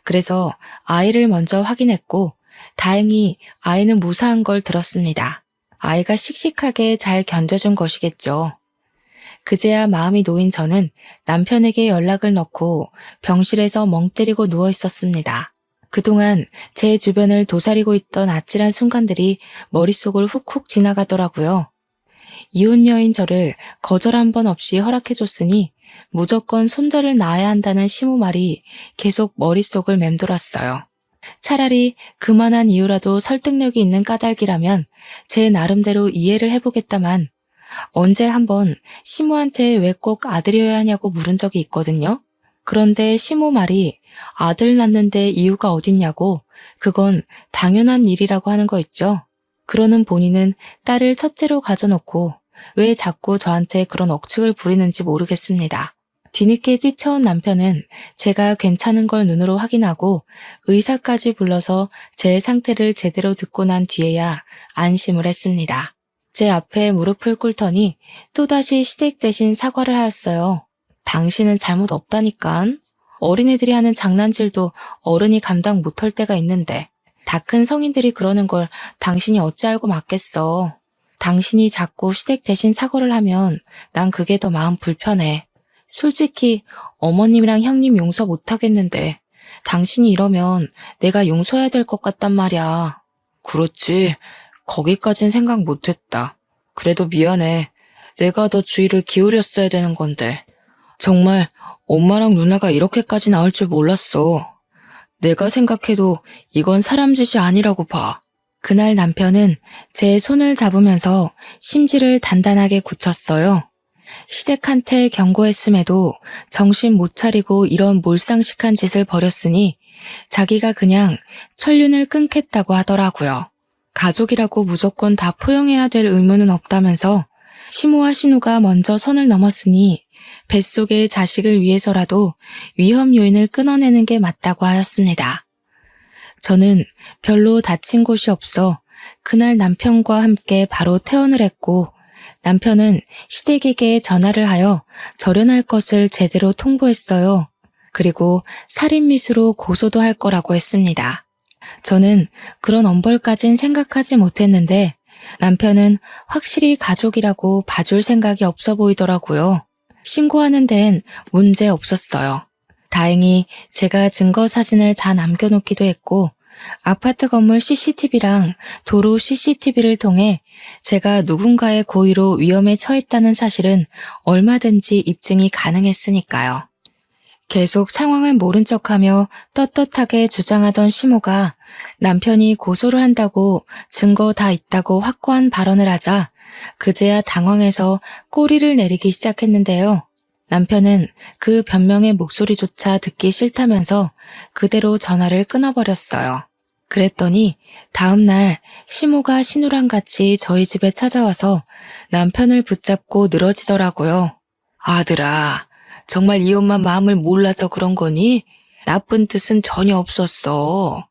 A: 그래서 아이를 먼저 확인했고 다행히 아이는 무사한 걸 들었습니다. 아이가 씩씩하게 잘 견뎌준 것이겠죠. 그제야 마음이 놓인 저는 남편에게 연락을 넣고 병실에서 멍 때리고 누워 있었습니다. 그동안 제 주변을 도사리고 있던 아찔한 순간들이 머릿속을 훅훅 지나가더라고요. 이혼 여인 저를 거절 한 번 없이 허락해줬으니 무조건 손자를 낳아야 한다는 시모 말이 계속 머릿속을 맴돌았어요. 차라리 그만한 이유라도 설득력이 있는 까닭이라면 제 나름대로 이해를 해보겠다만 언제 한번 시모한테 왜 꼭 아들이어야 하냐고 물은 적이 있거든요. 그런데 시모 말이 아들 낳는데 이유가 어딨냐고 그건 당연한 일이라고 하는 거 있죠. 그러는 본인은 딸을 첫째로 가져놓고 왜 자꾸 저한테 그런 억측을 부리는지 모르겠습니다. 뒤늦게 뛰쳐온 남편은 제가 괜찮은 걸 눈으로 확인하고 의사까지 불러서 제 상태를 제대로 듣고 난 뒤에야 안심을 했습니다. 제 앞에 무릎을 꿇더니 또다시 시댁 대신 사과를 하였어요. 당신은 잘못 없다니깐. 어린애들이 하는 장난질도 어른이 감당 못할 때가 있는데 다 큰 성인들이 그러는 걸 당신이 어찌 알고 맞겠어. 당신이 자꾸 시댁 대신 사과를 하면 난 그게 더 마음 불편해. 솔직히 어머님이랑 형님 용서 못하겠는데 당신이 이러면 내가 용서해야 될 것 같단 말이야. 그렇지. 거기까진 생각 못했다. 그래도 미안해. 내가 더 주의를 기울였어야 되는 건데. 정말 엄마랑 누나가 이렇게까지 나올 줄 몰랐어. 내가 생각해도 이건 사람 짓이 아니라고 봐. 그날 남편은 제 손을 잡으면서 심지를 단단하게 굳혔어요. 시댁한테 경고했음에도 정신 못 차리고 이런 몰상식한 짓을 벌였으니 자기가 그냥 천륜을 끊겠다고 하더라고요. 가족이라고 무조건 다 포용해야 될 의무는 없다면서 시모와 신우가 먼저 선을 넘었으니 뱃속의 자식을 위해서라도 위험 요인을 끊어내는 게 맞다고 하였습니다. 저는 별로 다친 곳이 없어 그날 남편과 함께 바로 퇴원을 했고 남편은 시댁에게 전화를 하여 절연할 것을 제대로 통보했어요. 그리고 살인미수로 고소도 할 거라고 했습니다. 저는 그런 엄벌까진 생각하지 못했는데 남편은 확실히 가족이라고 봐줄 생각이 없어 보이더라고요. 신고하는 데엔 문제 없었어요. 다행히 제가 증거 사진을 다 남겨놓기도 했고 아파트 건물 CCTV랑 도로 CCTV를 통해 제가 누군가의 고의로 위험에 처했다는 사실은 얼마든지 입증이 가능했으니까요. 계속 상황을 모른 척하며 떳떳하게 주장하던 시모가 남편이 고소를 한다고 증거 다 있다고 확고한 발언을 하자 그제야 당황해서 꼬리를 내리기 시작했는데요. 남편은 그 변명의 목소리조차 듣기 싫다면서 그대로 전화를 끊어버렸어요. 그랬더니 다음날 시모가 신우랑 같이 저희 집에 찾아와서 남편을 붙잡고 늘어지더라고요. 아들아, 정말 이 엄마 마음을 몰라서 그런 거니? 나쁜 뜻은 전혀 없었어.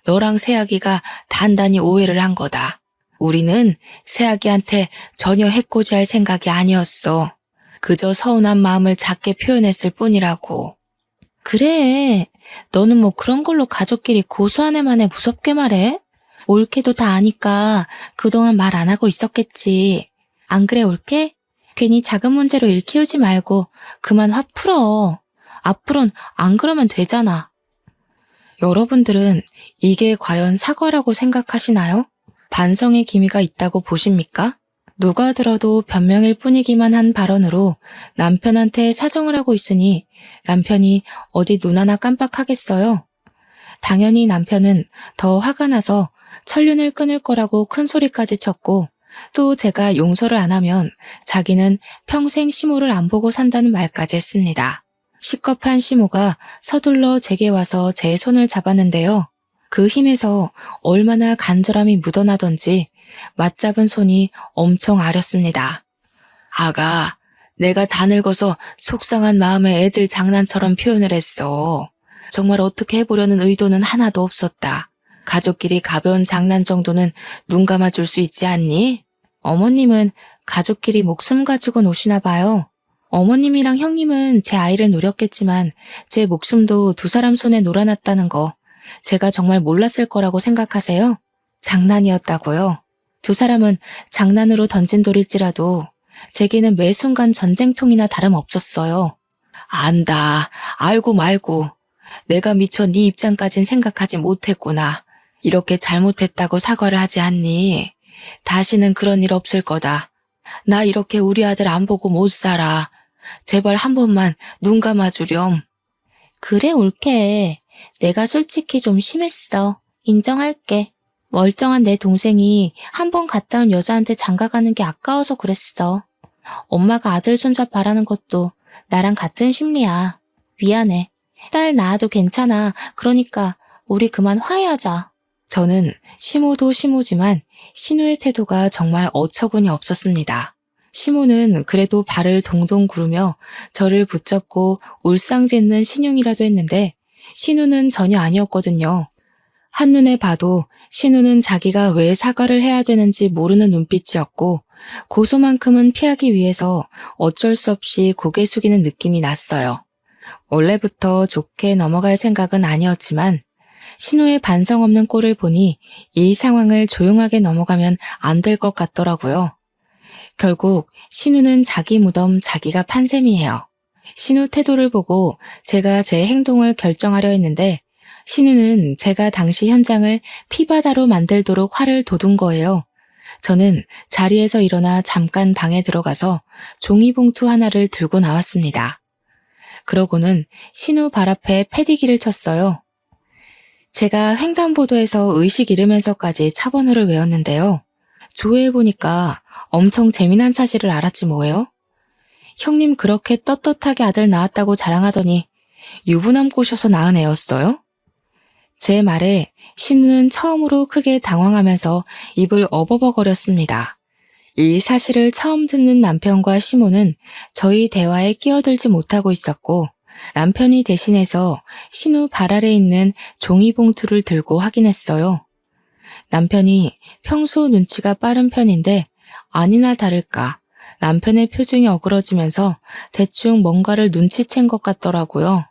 A: 너랑 새아기가 단단히 오해를 한 거다. 우리는 새아기한테 전혀 해코지할 생각이 아니었어. 그저 서운한 마음을 작게 표현했을 뿐이라고. 그래, 너는 뭐 그런 걸로 가족끼리 고소한 애만에 무섭게 말해? 올케도 다 아니까 그동안 말 안 하고 있었겠지. 안 그래, 올케? 괜히 작은 문제로 일 키우지 말고 그만 화 풀어. 앞으론 안 그러면 되잖아. 여러분들은 이게 과연 사과라고 생각하시나요? 반성의 기미가 있다고 보십니까? 누가 들어도 변명일 뿐이기만 한 발언으로 남편한테 사정을 하고 있으니 남편이 어디 눈 하나 깜빡하겠어요? 당연히 남편은 더 화가 나서 천륜을 끊을 거라고 큰 소리까지 쳤고 또 제가 용서를 안 하면 자기는 평생 시모를 안 보고 산다는 말까지 했습니다. 시겁한 시모가 서둘러 제게 와서 제 손을 잡았는데요. 그 힘에서 얼마나 간절함이 묻어나던지 맞잡은 손이 엄청 아렸습니다. 아가, 내가 다 늙어서 속상한 마음에 애들 장난처럼 표현을 했어. 정말 어떻게 해보려는 의도는 하나도 없었다. 가족끼리 가벼운 장난 정도는 눈 감아줄 수 있지 않니? 어머님은 가족끼리 목숨 가지고 노시나 봐요. 어머님이랑 형님은 제 아이를 노렸겠지만 제 목숨도 두 사람 손에 놀아놨다는 거 제가 정말 몰랐을 거라고 생각하세요? 장난이었다고요? 두 사람은 장난으로 던진 돌일지라도 제게는 매 순간 전쟁통이나 다름없었어요. 안다. 알고 말고. 내가 미처 네 입장까진 생각하지 못했구나. 이렇게 잘못했다고 사과를 하지 않니? 다시는 그런 일 없을 거다. 나 이렇게 우리 아들 안 보고 못 살아. 제발 한 번만 눈 감아주렴. 그래, 올케. 내가 솔직히 좀 심했어. 인정할게. 멀쩡한 내 동생이 한 번 갔다 온 여자한테 장가가는 게 아까워서 그랬어. 엄마가 아들 손자 바라는 것도 나랑 같은 심리야. 미안해. 딸 낳아도 괜찮아. 그러니까 우리 그만 화해하자. 저는 시모도 시모지만 신우의 태도가 정말 어처구니 없었습니다. 시모는 그래도 발을 동동 구르며 저를 붙잡고 울상짓는 신용이라도 했는데 신우는 전혀 아니었거든요. 한눈에 봐도 신우는 자기가 왜 사과를 해야 되는지 모르는 눈빛이었고 고소만큼은 피하기 위해서 어쩔 수 없이 고개 숙이는 느낌이 났어요. 원래부터 좋게 넘어갈 생각은 아니었지만 신우의 반성 없는 꼴을 보니 이 상황을 조용하게 넘어가면 안 될 것 같더라고요. 결국 신우는 자기 무덤 자기가 판 셈이에요. 신우 태도를 보고 제가 제 행동을 결정하려 했는데 신우는 제가 당시 현장을 피바다로 만들도록 화를 돋운 거예요. 저는 자리에서 일어나 잠깐 방에 들어가서 종이봉투 하나를 들고 나왔습니다. 그러고는 신우 발 앞에 패디기를 쳤어요. 제가 횡단보도에서 의식 잃으면서까지 차 번호를 외웠는데요. 조회해보니까 엄청 재미난 사실을 알았지 뭐예요? 형님 그렇게 떳떳하게 아들 낳았다고 자랑하더니 유부남 꼬셔서 낳은 애였어요? 제 말에 신우는 처음으로 크게 당황하면서 입을 어버버거렸습니다. 이 사실을 처음 듣는 남편과 시모는 저희 대화에 끼어들지 못하고 있었고 남편이 대신해서 신우 발 아래 있는 종이봉투를 들고 확인했어요. 남편이 평소 눈치가 빠른 편인데 아니나 다를까 남편의 표정이 어그러지면서 대충 뭔가를 눈치챈 것 같더라고요.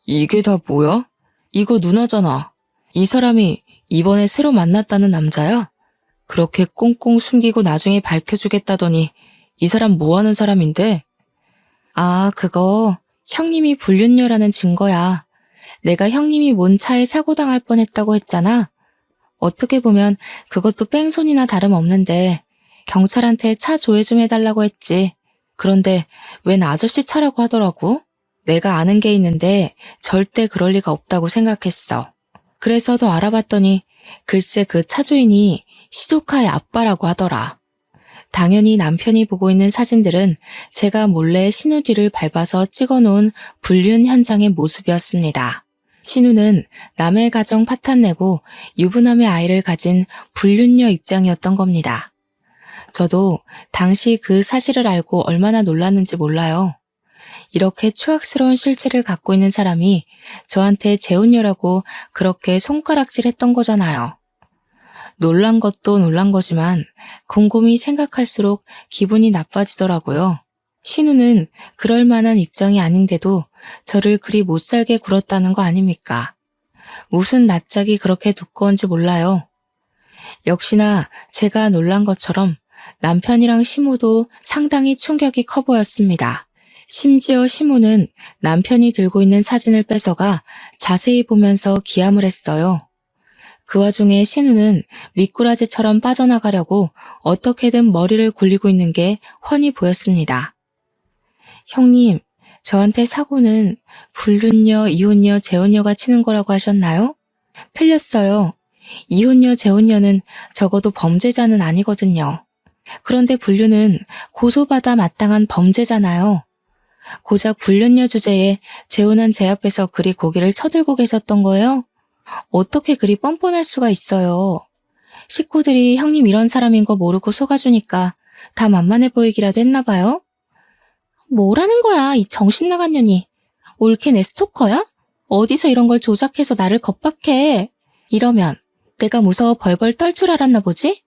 A: 이게 다 뭐야? 이거 누나잖아. 이 사람이 이번에 새로 만났다는 남자야? 그렇게 꽁꽁 숨기고 나중에 밝혀주겠다더니 이 사람 뭐 하는 사람인데? 아, 그거 형님이 불륜녀라는 증거야. 내가 형님이 뭔 차에 사고 당할 뻔했다고 했잖아. 어떻게 보면 그것도 뺑소니나 다름없는데 경찰한테 차 조회 좀 해달라고 했지. 그런데 웬 아저씨 차라고 하더라고. 내가 아는 게 있는데 절대 그럴 리가 없다고 생각했어. 그래서 더 알아봤더니 글쎄 그 차 주인이 시조카의 아빠라고 하더라. 당연히 남편이 보고 있는 사진들은 제가 몰래 신우 뒤를 밟아서 찍어놓은 불륜 현장의 모습이었습니다. 신우는 남의 가정 파탄내고 유부남의 아이를 가진 불륜녀 입장이었던 겁니다. 저도 당시 그 사실을 알고 얼마나 놀랐는지 몰라요. 이렇게 추악스러운 실체를 갖고 있는 사람이 저한테 재혼녀라고 그렇게 손가락질했던 거잖아요. 놀란 것도 놀란 거지만 곰곰이 생각할수록 기분이 나빠지더라고요. 신우는 그럴 만한 입장이 아닌데도 저를 그리 못살게 굴었다는 거 아닙니까? 무슨 낯짝이 그렇게 두꺼운지 몰라요. 역시나 제가 놀란 것처럼 남편이랑 시모도 상당히 충격이 커 보였습니다. 심지어 시모는 남편이 들고 있는 사진을 뺏어가 자세히 보면서 기함을 했어요. 그 와중에 신우는 미꾸라지처럼 빠져나가려고 어떻게든 머리를 굴리고 있는 게 훤히 보였습니다. 형님, 저한테 사고는 불륜녀, 이혼녀, 재혼녀가 치는 거라고 하셨나요? 틀렸어요. 이혼녀, 재혼녀는 적어도 범죄자는 아니거든요. 그런데 불륜은 고소받아 마땅한 범죄잖아요. 고작 불륜녀 주제에 재혼한 제 앞에서 그리 고개를 쳐들고 계셨던 거예요? 어떻게 그리 뻔뻔할 수가 있어요. 식구들이 형님 이런 사람인 거 모르고 속아주니까 다 만만해 보이기라도 했나 봐요? 뭐라는 거야, 이 정신 나간 년이. 올케 내 스토커야? 어디서 이런 걸 조작해서 나를 겁박해. 이러면 내가 무서워 벌벌 떨 줄 알았나 보지?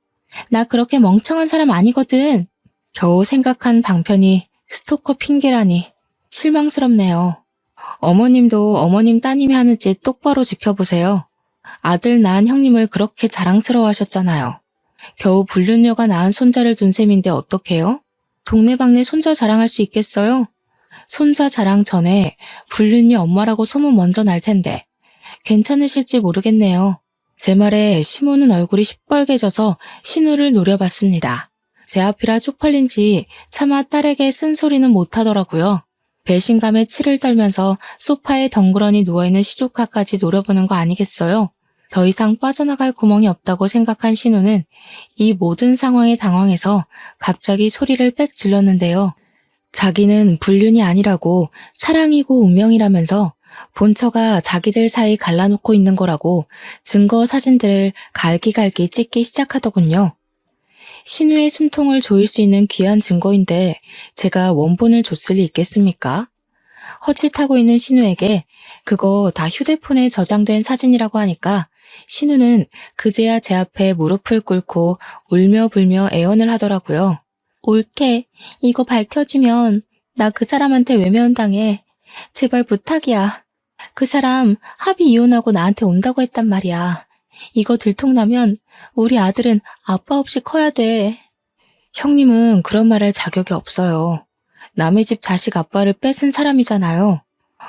A: 나 그렇게 멍청한 사람 아니거든. 겨우 생각한 방편이 스토커 핑계라니 실망스럽네요. 어머님도 어머님 따님이 하는 짓 똑바로 지켜보세요. 아들 낳은 형님을 그렇게 자랑스러워하셨잖아요. 겨우 불륜녀가 낳은 손자를 둔 셈인데 어떡해요? 동네방네 손자 자랑할 수 있겠어요? 손자 자랑 전에 불륜녀 엄마라고 소문 먼저 날 텐데 괜찮으실지 모르겠네요. 제 말에 시모는 얼굴이 시뻘개져서 신우를 노려봤습니다. 제 앞이라 쪽팔린지 차마 딸에게 쓴소리는 못하더라고요. 배신감에 치를 떨면서 소파에 덩그러니 누워있는 시조카까지 노려보는 거 아니겠어요? 더 이상 빠져나갈 구멍이 없다고 생각한 신우는 이 모든 상황에 당황해서 갑자기 소리를 빽 질렀는데요. 자기는 불륜이 아니라고 사랑이고 운명이라면서 본처가 자기들 사이 갈라놓고 있는 거라고 증거 사진들을 갈기갈기 찍기 시작하더군요. 신우의 숨통을 조일 수 있는 귀한 증거인데 제가 원본을 줬을 리 있겠습니까? 헛짓하고 있는 신우에게 그거 다 휴대폰에 저장된 사진이라고 하니까 신우는 그제야 제 앞에 무릎을 꿇고 울며 불며 애원을 하더라고요. 올케, 이거 밝혀지면 나 그 사람한테 외면당해. 제발 부탁이야. 그 사람 합의 이혼하고 나한테 온다고 했단 말이야. 이거 들통나면 우리 아들은 아빠 없이 커야 돼. 형님은 그런 말 할 자격이 없어요. 남의 집 자식 아빠를 뺏은 사람이잖아요.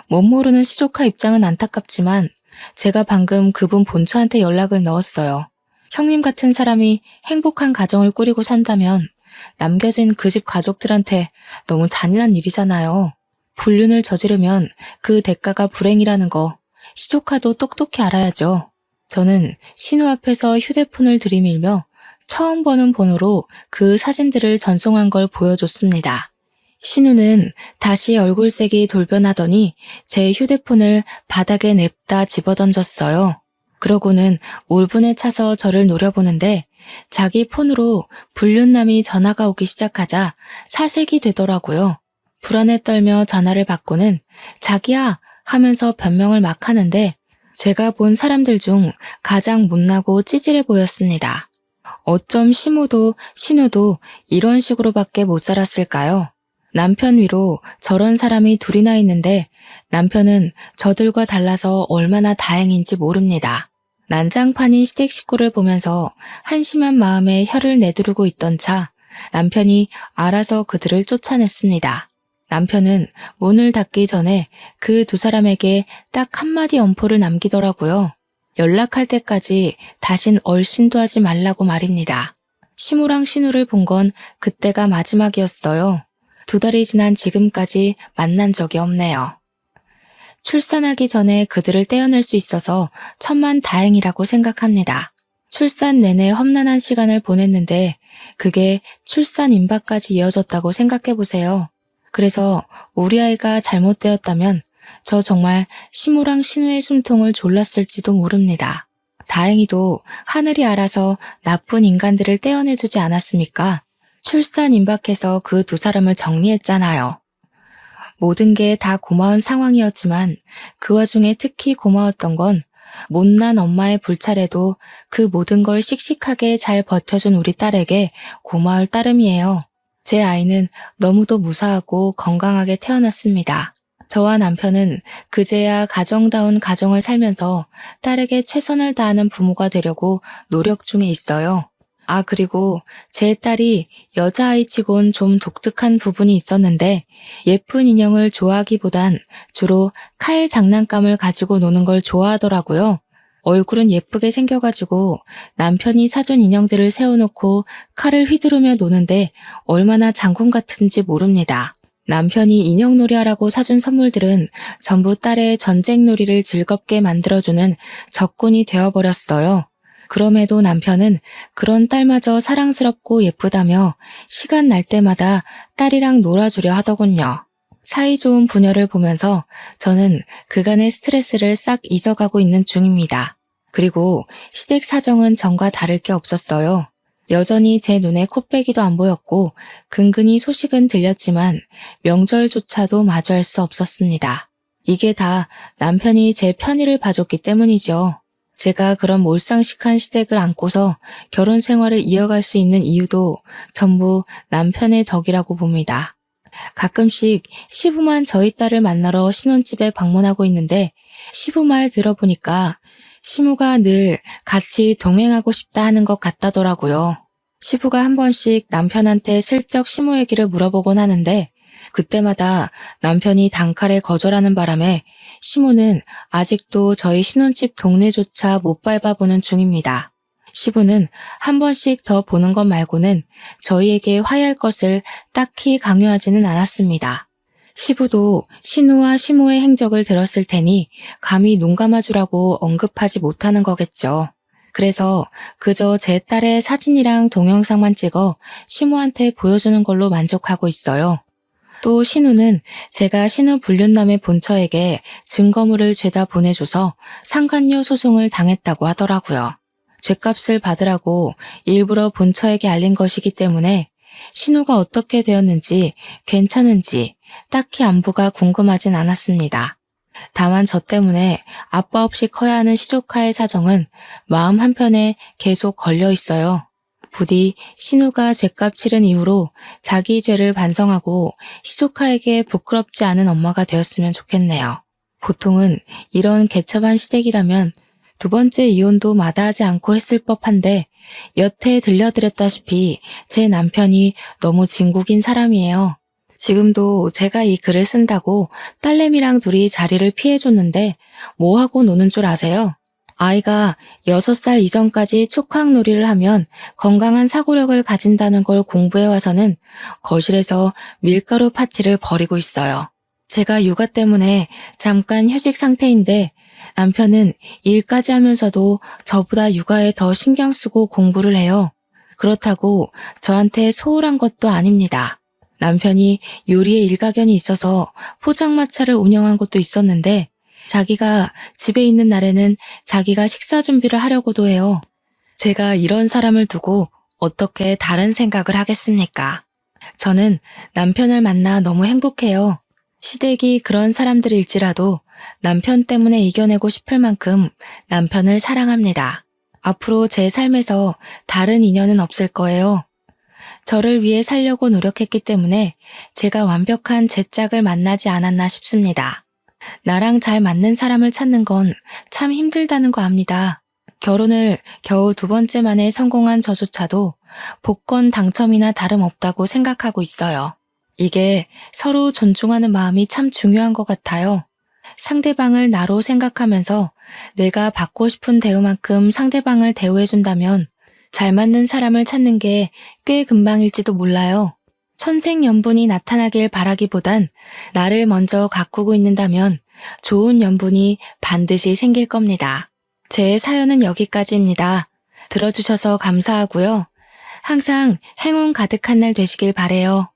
A: 못 모르는 시조카 입장은 안타깝지만 제가 방금 그분 본처한테 연락을 넣었어요. 형님 같은 사람이 행복한 가정을 꾸리고 산다면 남겨진 그 집 가족들한테 너무 잔인한 일이잖아요. 불륜을 저지르면 그 대가가 불행이라는 거 시조카도 똑똑히 알아야죠. 저는 신우 앞에서 휴대폰을 들이밀며 처음 보는 번호로 그 사진들을 전송한 걸 보여줬습니다. 신우는 다시 얼굴색이 돌변하더니 제 휴대폰을 바닥에 냅다 집어던졌어요. 그러고는 울분에 차서 저를 노려보는데 자기 폰으로 불륜남이 전화가 오기 시작하자 사색이 되더라고요. 불안에 떨며 전화를 받고는 자기야 하면서 변명을 막 하는데 제가 본 사람들 중 가장 못나고 찌질해 보였습니다. 어쩜 시모도 신우도 이런 식으로밖에 못 살았을까요? 남편 위로 저런 사람이 둘이나 있는데 남편은 저들과 달라서 얼마나 다행인지 모릅니다. 난장판인 시댁 식구를 보면서 한심한 마음에 혀를 내두르고 있던 차 남편이 알아서 그들을 쫓아냈습니다. 남편은 문을 닫기 전에 그 두 사람에게 딱 한마디 엄포를 남기더라고요. 연락할 때까지 다신 얼씬도 하지 말라고 말입니다. 시모랑 신우를 본 건 그때가 마지막이었어요. 2달이 지난 지금까지 만난 적이 없네요. 출산하기 전에 그들을 떼어낼 수 있어서 천만 다행이라고 생각합니다. 출산 내내 험난한 시간을 보냈는데 그게 출산 임박까지 이어졌다고 생각해 보세요. 그래서 우리 아이가 잘못되었다면 저 정말 시무랑 신우의 숨통을 졸랐을지도 모릅니다. 다행히도 하늘이 알아서 나쁜 인간들을 떼어내주지 않았습니까? 출산 임박해서 그 두 사람을 정리했잖아요. 모든 게 다 고마운 상황이었지만 그 와중에 특히 고마웠던 건 못난 엄마의 불찰에도 그 모든 걸 씩씩하게 잘 버텨준 우리 딸에게 고마울 따름이에요. 제 아이는 너무도 무사하고 건강하게 태어났습니다. 저와 남편은 그제야 가정다운 가정을 살면서 딸에게 최선을 다하는 부모가 되려고 노력 중에 있어요. 아, 그리고 제 딸이 여자아이치곤 좀 독특한 부분이 있었는데 예쁜 인형을 좋아하기보단 주로 칼 장난감을 가지고 노는 걸 좋아하더라고요. 얼굴은 예쁘게 생겨가지고 남편이 사준 인형들을 세워놓고 칼을 휘두르며 노는데 얼마나 장군 같은지 모릅니다. 남편이 인형놀이 하라고 사준 선물들은 전부 딸의 전쟁놀이를 즐겁게 만들어주는 적군이 되어버렸어요. 그럼에도 남편은 그런 딸마저 사랑스럽고 예쁘다며 시간 날 때마다 딸이랑 놀아주려 하더군요. 사이좋은 부녀를 보면서 저는 그간의 스트레스를 싹 잊어가고 있는 중입니다. 그리고 시댁 사정은 전과 다를 게 없었어요. 여전히 제 눈에 코빼기도 안 보였고 근근히 소식은 들렸지만 명절조차도 마주할 수 없었습니다. 이게 다 남편이 제 편의를 봐줬기 때문이죠. 제가 그런 몰상식한 시댁을 안고서 결혼 생활을 이어갈 수 있는 이유도 전부 남편의 덕이라고 봅니다. 가끔씩 시부만 저희 딸을 만나러 신혼집에 방문하고 있는데 시부 말 들어보니까 시무가 늘 같이 동행하고 싶다 하는 것 같다더라고요. 시부가 한 번씩 남편한테 슬쩍 시무 얘기를 물어보곤 하는데 그때마다 남편이 단칼에 거절하는 바람에 시무는 아직도 저희 신혼집 동네조차 못 밟아보는 중입니다. 시부는 한 번씩 더 보는 것 말고는 저희에게 화해할 것을 딱히 강요하지는 않았습니다. 시부도 신우와 시모의 행적을 들었을 테니 감히 눈 감아주라고 언급하지 못하는 거겠죠. 그래서 그저 제 딸의 사진이랑 동영상만 찍어 시모한테 보여주는 걸로 만족하고 있어요. 또 신우는 제가 신우 불륜남의 본처에게 증거물을 죄다 보내줘서 상간녀 소송을 당했다고 하더라고요. 죗값을 받으라고 일부러 본처에게 알린 것이기 때문에 신우가 어떻게 되었는지 괜찮은지 딱히 안부가 궁금하진 않았습니다. 다만 저 때문에 아빠 없이 커야 하는 시조카의 사정은 마음 한편에 계속 걸려 있어요. 부디 신우가 죗값 치른 이후로 자기 죄를 반성하고 시조카에게 부끄럽지 않은 엄마가 되었으면 좋겠네요. 보통은 이런 개첩한 시댁이라면 두 번째 이혼도 마다하지 않고 했을 법한데 여태 들려드렸다시피 제 남편이 너무 진국인 사람이에요. 지금도 제가 이 글을 쓴다고 딸내미랑 둘이 자리를 피해줬는데 뭐하고 노는 줄 아세요? 아이가 6살 이전까지 촉학놀이를 하면 건강한 사고력을 가진다는 걸 공부해와서는 거실에서 밀가루 파티를 벌이고 있어요. 제가 육아 때문에 잠깐 휴직 상태인데 남편은 일까지 하면서도 저보다 육아에 더 신경 쓰고 공부를 해요. 그렇다고 저한테 소홀한 것도 아닙니다. 남편이 요리에 일가견이 있어서 포장마차를 운영한 것도 있었는데 자기가 집에 있는 날에는 자기가 식사 준비를 하려고도 해요. 제가 이런 사람을 두고 어떻게 다른 생각을 하겠습니까? 저는 남편을 만나 너무 행복해요. 시댁이 그런 사람들일지라도 남편 때문에 이겨내고 싶을 만큼 남편을 사랑합니다. 앞으로 제 삶에서 다른 인연은 없을 거예요. 저를 위해 살려고 노력했기 때문에 제가 완벽한 제 짝을 만나지 않았나 싶습니다. 나랑 잘 맞는 사람을 찾는 건 참 힘들다는 거 압니다. 결혼을 겨우 2번째 만에 성공한 저조차도 복권 당첨이나 다름없다고 생각하고 있어요. 이게 서로 존중하는 마음이 참 중요한 것 같아요. 상대방을 나로 생각하면서 내가 받고 싶은 대우만큼 상대방을 대우해준다면 잘 맞는 사람을 찾는 게 꽤 금방일지도 몰라요. 천생연분이 나타나길 바라기보단 나를 먼저 가꾸고 있는다면 좋은 연분이 반드시 생길 겁니다. 제 사연은 여기까지입니다. 들어주셔서 감사하고요. 항상 행운 가득한 날 되시길 바래요.